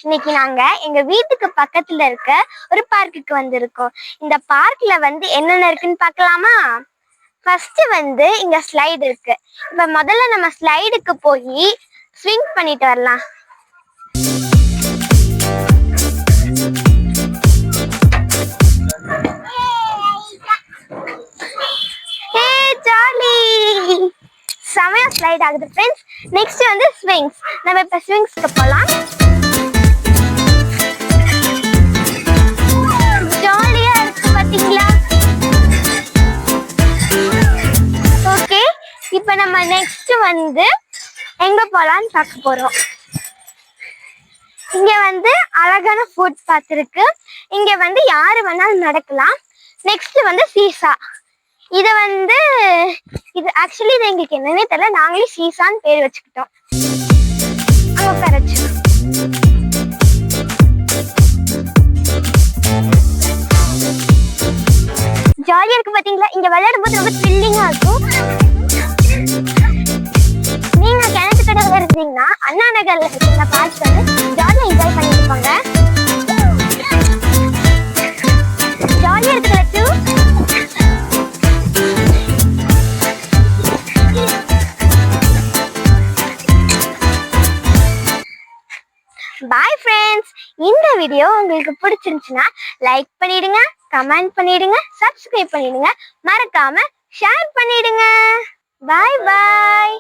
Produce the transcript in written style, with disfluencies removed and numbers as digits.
இன்னைக்கு நாங்க எங்க வீட்டுக்கு பக்கத்துல இருக்க ஒரு பார்க்குக்கு வந்திருக்கோம். இந்த பார்க்ல என்னென்ன இருக்குன்னு பார்க்கலாமா? ஃபர்ஸ்ட் இங்க ஸ்லைடு இருக்கு. இப்ப முதல்ல நம்ம ஸ்லைடுக்கு போய் ஸ்விங் பண்ணிட்டு வரலாம். செமையா ஸ்லைட் ஆகுது ஃப்ரெண்ட்ஸ். Next swings. நம்ம இப்ப ஸ்விங்ஸ்க்கு போலாம். ஜாலியா இருக்கு பாத்தீங்களா? ஓகே, இப்ப நம்ம நெக்ஸ்ட் எங்க போலான்னு பார்க்க போறோம். இங்க அழகான ஃபுட் பாத் இருக்கு. இங்க யாரு வேணாலும் நடக்கலாம். Next seesaw. இது ஆக்சுவலி இது எங்களுக்கு என்னன்னே தெரியல, நாங்களே சீசான்னு பேர் வச்சுக்கிட்டோம். அங்க உட்காரச்சு. ஜாலியா இருக்கு பாத்தீங்களா? இங்க விளையாடும் போது ரொம்ப த்ரில்லிங்கா இருக்கும். நீங்க கிணத்து கடை இருந்தீங்கன்னா அண்ணா நகர்ல இருக்கிற பார்க் ஜாலியா என்ஜாய் பண்ணிட்டு போங்க. ஜாலியா இருக்கு. Bye friends. இந்த வீடியோ உங்களுக்கு பிடிச்சிருந்துச்சுன்னா லைக் பண்ணிடுங்க, கமெண்ட் பண்ணிடுங்க, சப்ஸ்கிரைப் பண்ணிடுங்க, மறக்காம ஷேர் பண்ணிடுங்க. பாய் பாய்.